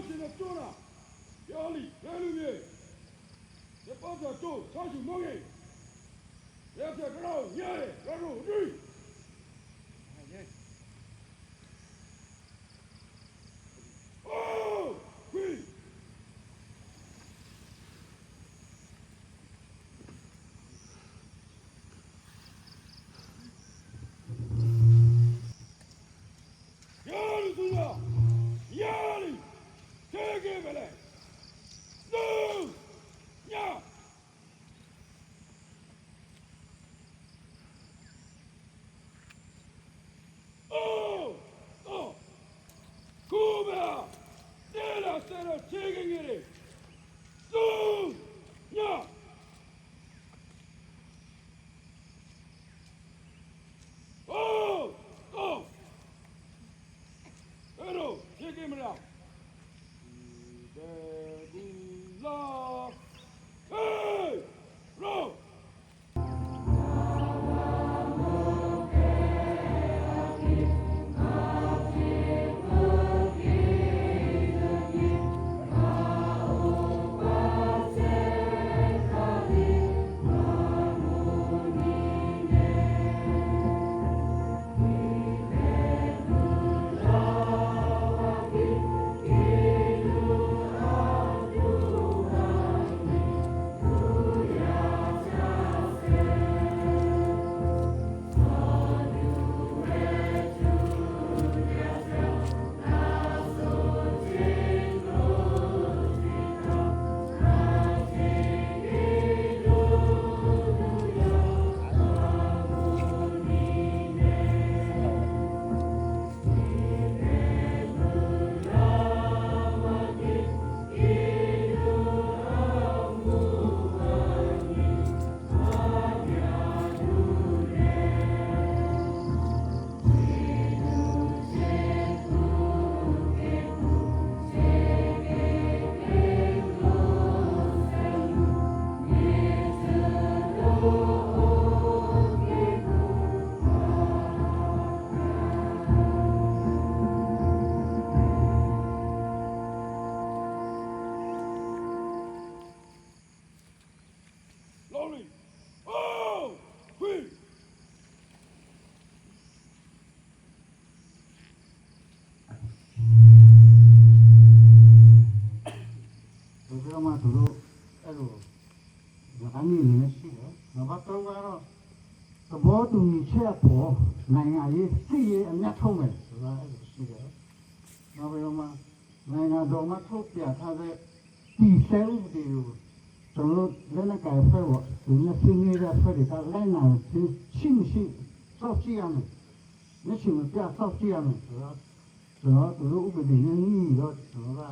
ရှင်နဲ့ပြောတာပြောလိလဲလူမြေရပတ်တော့တော့ဆောက်ရှုမောင်းရင်ရတဲ့ကတော့ညရဲရတော့ဒီသဘောတူညီချက်ပေါ်နိုင်ငံရေးစစ်ရေးအမြတ်ထုတ်မယ်ဆိုတာအဲ့လိုရှိတယ်။နောက်ပြီးတော့မှနိုင်ငံတော်မှာထုတ်ပြထားတဲ့ဒီဆဲဥပဒေကိုကျွန်တော်လည်းလည်းကြိုက်ဖွဲ့ဖို့ဒီနေ့စင်းနေတဲ့ဖွဲ့တွေကလည်းနာရှိမရှိစောင့်ကြည့်ရမယ်။မရှိမပြစောင့်ကြည့်ရမယ်ဆိုတော့ကျွန်တော်တို့ဥပဒေနဲ့ညီတော့ကျွန်တော်က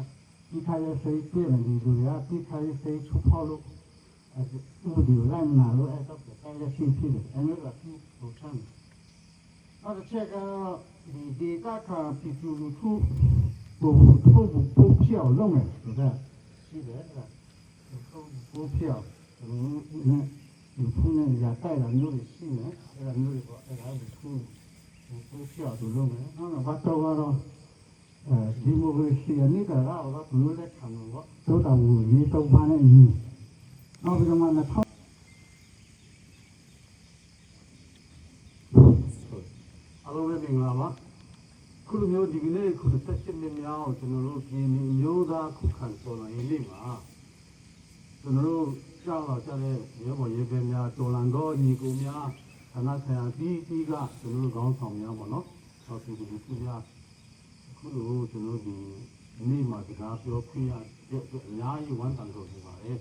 ဒီခါရစိတ်ပြည့်တယ်ဒီလိုရဒီခါရစိတ်ချုပ်ဖောက်လို့ဥပဒေလိုက်နာလို့အဲ့တော့အဲ့ဒါရှင်းဖြစ်တယ်အဲ့ဒါကဟိုချမ်းအဲ့ဒါချက်ကတော့ဒီဒေတာကပြည်သူလူထုပိုပြောင်းလုံးမယ်ဆိုတာရှိတယ်အဲ့ဒါပိုပြောင်းလူထုနဲ့ရတိုက်တာမျိုးတွေရှိတယ်အဲ့ဒါမျိုးတွေပေါ့အဲ့ဒါလူထုပိုပြောင်းလုံးမယ်နော်ဘာတော့ဒီမိုကရေစီအနေနဲ့ကတော့ဘယ်လိုလဲခံလို့ပေါ့သောတာပန်ရေတောက်ပါနဲ့ညီနောက်ပြီးတော့မှအားလုံးပဲမင်္ဂလာပါခုလိုမျိုးဒီကနေ့ခုသက်ရှင်နေများအောင်ကျွန်တော်တို့ပြည်မျိုးသားခုခံတော်လှန်ရေးနေ့မှာကျွန်တော်တို့ကြောက်လာကြတဲ့ရေပေါ်ရေပဲများတော်လှန်တော့ညီကိုများဌာနဆိုင်ရာတီးကကျွန်တော်တို့ခေါင်းဆောင်များပေါ့နော်ဆောက်သူလူထုများခုလိုကျွန်တော်တို့ဒီနေ့မှာစကားပြောခွင့်ရတဲ့အများကြီးဝမ်းသာလို့ပြောပါတယ်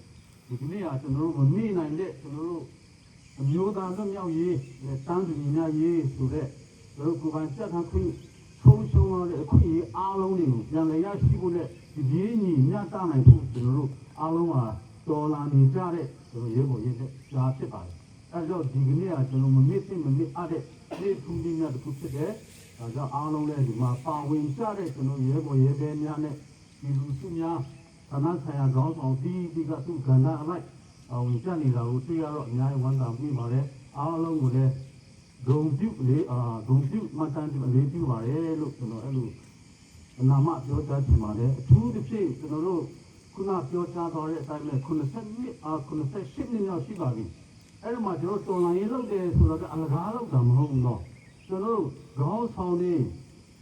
ဒီကနေ့ကကျွန်တော်တို့မမေ့နိုင်တဲ့ကျွန်တော်တို့အမျိုးသားတို့မြောက်ရေးတန်းသူညီများရေးဆိုတဲ့လူကိုယ်ပိုင်စက်ထားခွင့်ဆုံးရှုံးရတဲ့အခွင့်အရေးအားလုံးတွေကိုပြန်လည်ရရှိဖို့နဲ့ဒီရေးညီမျှတနိုင်ဖို့ကျွန်တော်တို့အားလုံးကတော်လာနေကြတဲ့ကျွန်တော်ရေပေါ်ရေးတဲ့ကြားဖြစ်ပါတယ်အဲဒါကြောင့်ဒီကနေ့ကကျွန်တော်မမေ့သိမမေ့အပ်တဲ့ဒီထူးလေးများတစ်ခုဖြစ်တယ်ဒါကြောင့်အားလုံးလည်းဒီမှာပါဝင်ကြတဲ့ကျွန်တော်ရေပေါ်ရေးပဲများနဲ့ဒီလူစုများဌာနဆိုင်ရာခေါင်းဆောင်ဒီကသူ့ကဏ္ဍအလိုက်ဝင်ကြနေတာကိုတွေ့ရတော့အများကြီးဝမ်းသာမိပါတယ်အားလုံးကိုလည်းဂုဏ်ပြုမှတ်တမ်းပြုလေးပြုပါတယ်လို့ကျွန်တော်အဲ့လို နာမပြောကြားချင်ပါတယ်အထူးသဖြင့်ကျွန်တော်တို့ခုနပြောကြားသွားတဲ့အတိုင်းနဲ့98နှစ်ရောက်ရှိပါပြီအဲ့ဒီမှာကျွန်တော်တော်လိုင်းရေးလုပ်တယ်ဆိုတော့အလကားလုပ်တာမဟုတ်ဘူးတော့ကျွန်တော်တို့ခေါင်းဆောင်နေ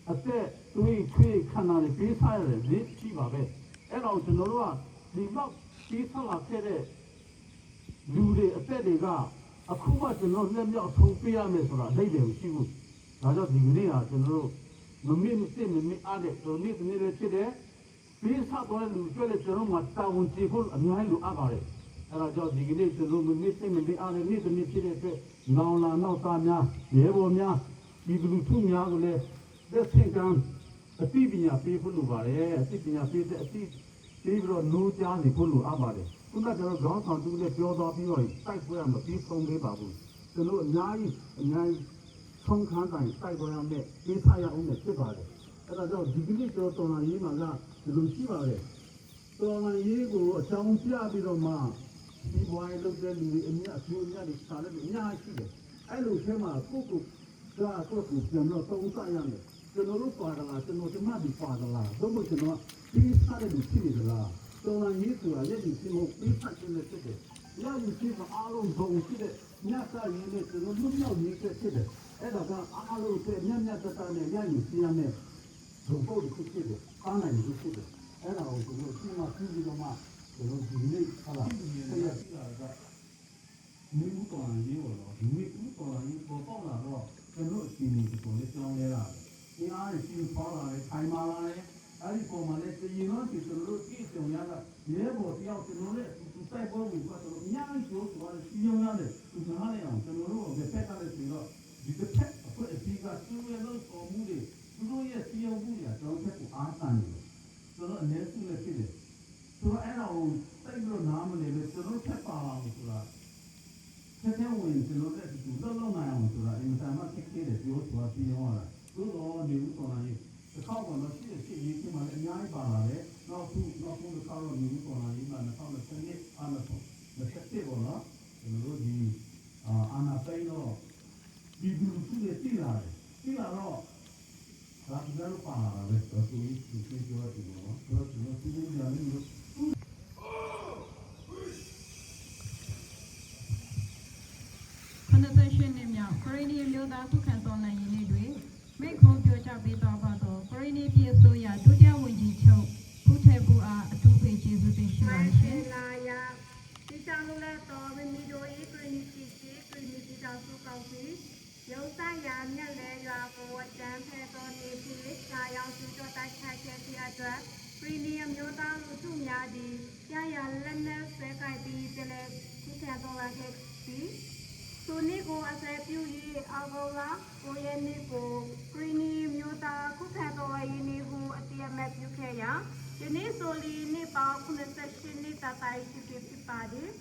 အသက်တွေးထွေးခန္ဓာတွေပေးစားရတယ်လေရှိပါပဲအဲ့တော့ကျွန်တော်တို့ကဒီလောက်ပေးစားလာခဲ့တဲ့လူတွေအသက်တွေကအခုမှကျွန်တော်လက်မြောက်ဆုံးပေးရမယ်ဆိုတာအဓိပ္ပာယ်မရှိဘူးဒါကြောင့်ဒီကနေ့ဟာကျွန်တော်တို့မမေ့မစစ်မမေ့အားတဲ့တို့နေ့နေ့လေးဖြစ်တဲ့ပေးစားတော်လူကျွဲလေကျွန်တော်မှတာဝန်ကျေဖို့အများကြီးလိုအပ်ပါတယ်အဲ့ဒါကြောင့်ဒီကနေ့ကျွန်တော်မမေ့စစ်မမေ့အားတဲ့နေ့တစ်နေ့ဖြစ်တဲ့အတွက်နောင်လာနောက်သားများရဲဘော်များဒီလူထုများကိုလည်းသက်ဆိုင်ကအသိပညာပေးဖို့လိုပါတယ်အသိပညာပေးတဲ့အသိပြီးတော့နိုးကြားနေဖို့လိုအပ်ပါတယ်ခုနကကျွန်တော်ခေါင်းဆောင်တူနဲ့ပြောသွားပြီးတော့တိုက်ပွဲမပြီးဆုံးသေးပါဘူးကျွန်တော်အများကြီးဆုံးခန်းတိုင်းတိုက်ပွဲရမယ်ပေးစားရအောင်နဲ့ဖြစ်ပါတယ်အဲ့ဒါကြောင့်ဒီကနေ့ကျွန်တော်တော်လာရေးမှာကဒီလိုရှိပါတယ်တော်လာရေးကိုအချောင်းပြပြီးတော့မှဒီဘွားလုပ်တဲ့လူတွေအများအကျိုးများတွေစားတယ်အများကြီးရှိတယ်အဲ့လိုထဲမှာကိုယ့်ကိုယ်ပြန်တော့သုံးစားရမယ်ကျွန်တော်တို့ပါဒလာကျွန်တော်ဒီမှာဒီပါဒလာတို့ကျွန်တော်ပြီးစားတဲ့လူရှိနေကြလားတော်လာရေးဆိုတာလက်ရှိစီမုတ်ပြီးစားခြင်းနဲ့ဖြစ်တယ်။လက်ရှိစီမအားလုံးဘုံရှိတဲ့ညစာရင်းနဲ့ကျွန်တော်လူမျိုးရေးဖြစ်တယ်။အဲ့ဒါကအားလုံးတဲ့ညညတတနဲ့ရယူစီရမယ်။ဘုံပုတ်ဖြစ်တယ်။အားနိုင်ဖြစ်တယ်။အဲ့ဒါကိုကျွန်တော်စီမပြီးပြီးတော့မှကျွန်တော်ဒီနေ့ဟာလာဆက်ရစီတာကမိမှုတော်ရေးပေါ်တော့ဒီမိမှုတော်ရေးပေါ်ပေါက်လာတော့ကျွန်တော်အစီအစဉ်ကိုလည်းကြောင်းလဲတာ။ဒီအားဖြင့်ပေါ်လာတယ်ထိုင်မာလာတယ်အဲ့ဒီပုံမှန်နဲ့ပြည်တော်ပြည်သူတို့ကြည့်ကြုံရတာရဲဘော်တယောက်ကျွန်တော်လည်းသူတိုက်ပွဲဝင်သွားတော့အများကြီးကျိုးသွားတယ်စီယုံရတယ်သူကဟားနေအောင်ကျွန်တော်တို့ပဲဖက်တာလည်းဆိုတော့ဒီတစ်ဖက်အဖွဲ့အစည်းကသူ့ရဲ့လို့ပေါ်မှုတွေသူတို့ရဲ့စီယုံမှုတွေကျွန်တော်ဖက်ကိုအားတန်တယ်ကျွန်တော်အနေနဲ့လည်းဖြစ်တယ်ဆိုတော့အဲ့ဒါကိုတိုက်လို့နားမလဲလို့ကျွန်တော်ဖက်ပါအောင်ဆိုတာဖက်တဲ့ဝင်ကျွန်တော်လည်းသူလုံးလုံးနိုင်အောင်ဆိုတာအင်တာနက်ခက်ခဲတယ်ပြောဆိုတာစီယုံရတာသို့တော့နေဦးတော်နိုင်ဒီခေါက်ကတော့ရှိရေးကိမှလည်းအများကြီးပါလာတယ်။နောက်ခုတစ်ခါတော့ဒီပေါ်လာရေးမှာ2020အာနာပေါ့။20ပေါ့နော်။ကျွန်တော်တို့ဒီအာနာပိန်းတော့ဒီလူစုတွေတည်လာတယ်။တည်လာတော့ဒါကလည်းပါလာတယ်။ဆိုပြီးသူပြောတယ်နော်။ဆိုတော့ကျွန်တော်ဒီလိုများလို့ Conversation နဲ့မြောက် Korean မျိုးသားခုခံတော်လှန်ရေးနေ့တွင်မိတ်ခွန်းပြောကြားပေးသွားပါတော့ Korean ပြည်အစိုးရဒုတိယဝန်ကြီးချုပ်ခုထေဘူးအားအထူးပေးကျေးဇူးတင်ရှိပါရှင်။ လာရဒီချောင်းလည်းတော်မီတို့ဤပြည်ပြည်ပြည်တော်စုကောင်းစီရုံးဆိုင်ရမြက်လဲရွာကိုအတန်းဖဲတော်နေပြီးကာရောက်စုတော်တိုက်ခိုက်ခဲ့တဲ့အတွက်ပရီမီယံမျိုးသားလူထုများသည့်ရရလက်နဲ့ဆွဲကိုက်ပြီးတလဲခုခံတော်လာခဲ့ပြီးသူနေ့ကိုအစပြုရေးအောက်လာကိုရဲ့နေ့ကိုပရီမီမျိုးသားခုခံတော်ရေးနေ့ကိုအတိအမဲ့ပြုခဲ့ရာဒီနေ့ဆိုလီနေ့ပေါင်း98နှစ်တတိုင်းဖြစ်ပါတယ်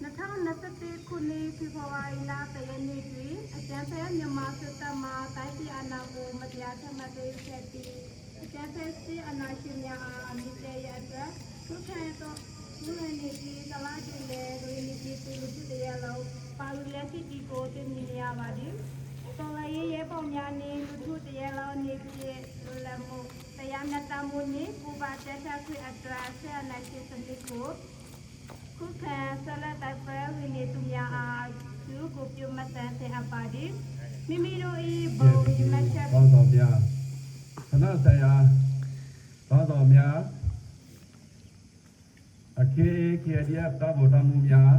2021ခုနှစ်ဖေဖော်ဝါရီလ10ရက်နေ့တွင်အကြံဖက်မြန်မာစစ်တပ်မှတိုင်းပြည်အာဏာကိုမတရားထမှတ်သိခဲ့ပြီးအကြံဖက်စစ်အာဏာရှင်များအားအမြင့်တဲ့ရအတွက်ခုခံတော်လူရင်းကြီးတလားကျင်းတဲ့လူရင်းကြီးသူလူတွေရလောက်ပါလူလက်ရှိဒီကိုတင်နေရပါတယ်တော်လည်းရဲပုံများနေလူထုတရလောက်နေပြီးလက်မှုတရားမျှတမှုနဲ့ပူပါတဲ့ဆက်ခွေအတွက်ဆရာနိုင်တဲ့စနစ်ကိုခုခံဆက်လက်တိုက်ပွဲဝင်နေသူများအားသူကိုပြုမဆန်းတဲ့အပါဒီမိမိတို့ဤဘုံဒီမချက် ဘောင်းတော်များခဏဆိုင်ရာဘောင်းတော်များအခေခေဒီအပ်တာဘောတမှုများ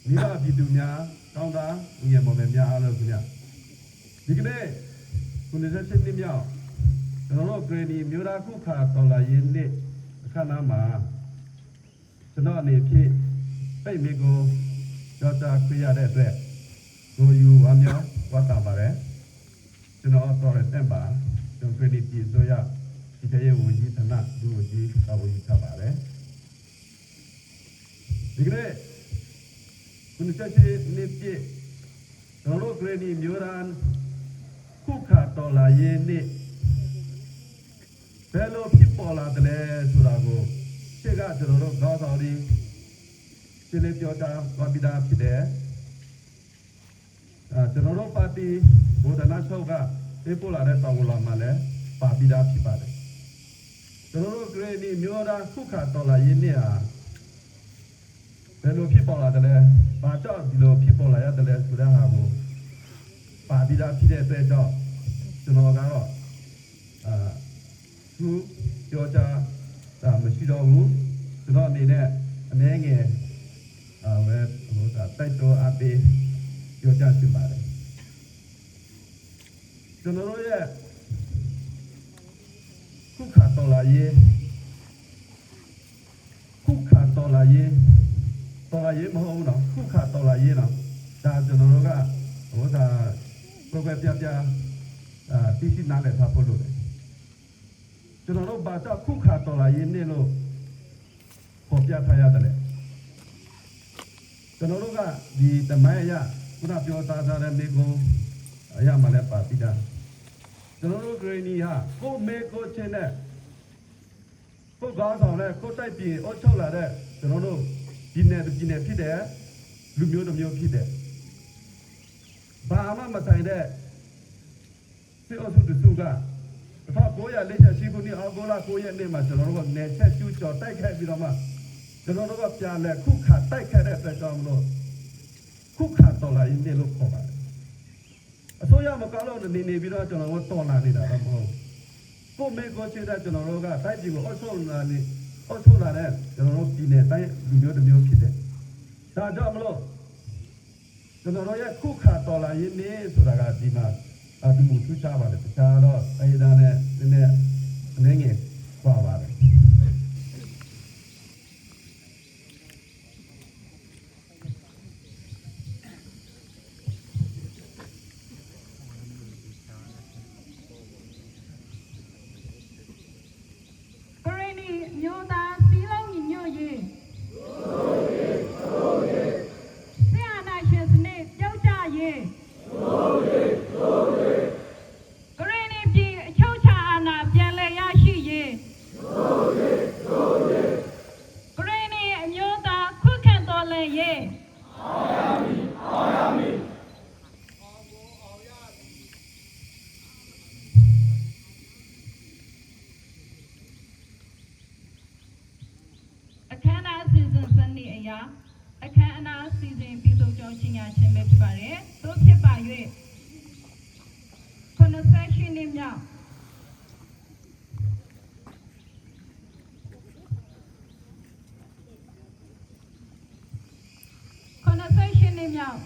မိဘပြည်သူများတောင်းတာဥယျာဉ်ပေါ်များအားလုံးခင်ဗျဒီကနေ့ခုနှစ်ဆက်နှစ်မြောက်ကျွန်တော်တို့ဂရေဒီမြို့သားခုခါတော်လာရင်းနေ့အခမ်းအနားမှာကျွန်တော်အနေဖြင့်ပိတ်မိကိုကြောတာခွေရတဲ့အတွက်ကိုယူဝမ်းမြောက်ဝတ်တာပါတယ်ကျွန်တော်တော်ရတဲ့ပါကျွန်တော်ဂရေဒီပြည်ဆိုရဒီတရေဝန်ကြီးဌာနဒုဝန်ကြီးတာဝန်ယူထားပါတယ်ဒီကနေ့ခုနှစ်ဆက်နှစ်ပြည့်ကျွန်တော်တို့ဂရေဒီမြို့သားခုခါတော်လာရင်းနေ့ဘယ်လိုဖြစ်ပေါ်လာတယ်လဲဆိုတာကိုရှေ့ကကျွန်တော်တို့ခေါင်းဆောင်တွေရှင်းလင်းပြောကြားသွားပြီးသားဖြစ်တယ်ကျွန်တော်တို့ပါတီဘုဒ္ဓနာချုပ်ကပြေပေါ်လာတဲ့တောင်းလာမှလည်းပ ပါပြီးသားဖြစ်ပါတယ်ကျွန်တော်တို့ဂရေနီမျိုးသားခုခါတော်လာရင်းနဲ့ဟာဘယ်လိုဖြစ်ပေါ်လာတယ်လဲဘာကြောင့်ဒီလိုဖြစ်ပေါ်လာရတယ်လဲဆိုတဲ့ဟာကိုပါပြီးသားဖြစ်တဲ့အတွက်ကြောင့်ကျွန်တော်ကတော့သူပြောကြတာမရှိတော့ဘူးကျွန်တော်အနေနဲ့အနေငယ်ဝယ်ဟိုတိုက်တော်အပေးပြောကြဖြစ်ပါတယ်ကျွန်တော်တို့ရဲ့ခုခါတော်လာရေးမဟုတ်ဘူးနော်ခုခါတော်လာရေးနော်ဒါကျွန်တော်တို့ကဟိုဒါပြသိရှိနားလည်ထားဖို့လိုတယ်ကျွန်တော်တို့ဘာကြောင့်ခုခါတော်လာရေးနေလို့ပေါ်ပြထားရတယ်လဲကျွန်တော်တို့ကဒီတမိုင်းအရခုနပြောသားတဲ့မိကုန်းအရာမှလည်းပါပြီးသားကျွန်တော်တို့ဂရနီဟာကိုမေကိုချင်းနဲ့ကိုကောင်းဆောင်နဲ့ကိုတိုက်ပြီးအုပ်ချုပ်လာတဲ့ကျွန်တော်တို့ဒီနယ်ဖြစ်တဲ့လူမျိုးတစ်မျိုးဖြစ်တဲ့ဘာမှမဆိုင်တဲ့စစ်အုပ်စုတစုက1948ခုနှစ်အောက်တိုဘာ9ရက်နေ့မှာကျွန်တော်တို့ကနေချက်ကျူးကျော်တိုက်ခိုက်ပြီးတော့မှကျွန်တော်တို့ကပြန်လဲခုခါတိုက်ခိုက်တဲ့အတွက်ကြောင့်မလို့ခုခါတော်လာရင်းနေလို့ခေါ်ပါတယ်အစိုးရမကောင်းလို့နေပြီးတော့ကျွန်တော်တို့တော်လာနေတာတော့မဟုတ်ကိုမေကိုချေတဲ့ကျွန်တော်တို့ကတိုက်ပြည်ကိုအုပ်ချုပ်လာတဲ့ကျွန်တော်တို့ပြည်နယ်တိုင်းလူမျိုးတစ်မျိုးဖြစ်တယ်ဒါကြောင့်မလို့ကျွန်တော်တို့ရဲ့ခုခါတော်လာရင်းနေဆိုတာကဒီမှာဒီမှုထူးခြားပါတယ်တခြားတော့အဲဒီသားနဲ့နည်းနည်းအနေငယ်ပွားပါတယ်အခမ်းအနားစီစဉ်ပြီးဆုံးကြောင်းချင်းညာချင်းပဲဖြစ်ပါတယ်။သို့ဖြစ်ပါ၍98နှစ်မြောက်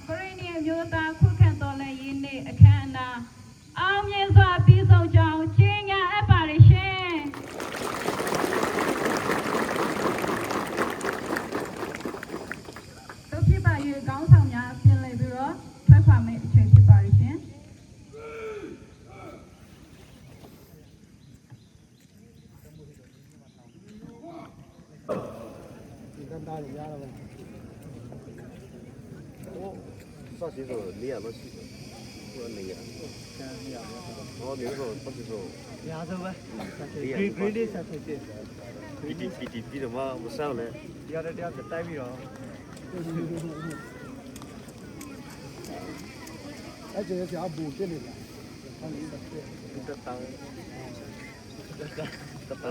ပရိနိအမျိုးသားခုခံတော်လှန်ရေးနေ့အခမ်းအနားအောင်မြင်စွာပြီးဆုံးကြောင်းချင်းညာအပ်ပါရရှင်။ဖြစ်ပါ၍ခေါင်းဆောင်များပြင်လည်ပြီးတော့ဖက်ခွာမယ့်အချိန်ဖြစ်ပါရှင်။ဒီကတားရရတော့啥时候你也没去过？我没有。我没有说不是说。ညာဆိုပဲgrade ဆက်ဖြစ်တယ် PTP 的嘛，不少嘞。ဒီရတဲ့တရားတိုက်ပြီးတော့အဲ့ကျရအဘူပြနေလားဟုတ်တယ်တက်တောင်း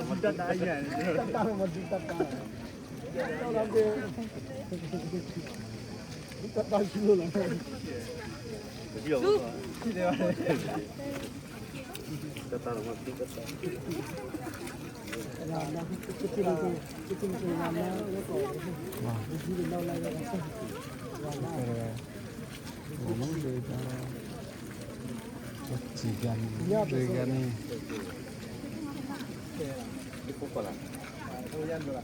မတက်တာရန်တက်တာမတက်တာတော့တော့ဒီတက်တာရှိလို့လားဒီရောရှိတယ်ပါလေတက်တောင်းမတိတက်တောင်းလာလာစစ်စစ်လာလာရောတော့ဒီလိုလောက်လိုက်တော့ဆက်လာလာ我们这个几干，这个呢。ဒီပုဂ္ဂိုလ်လား ဟိုရန်တော့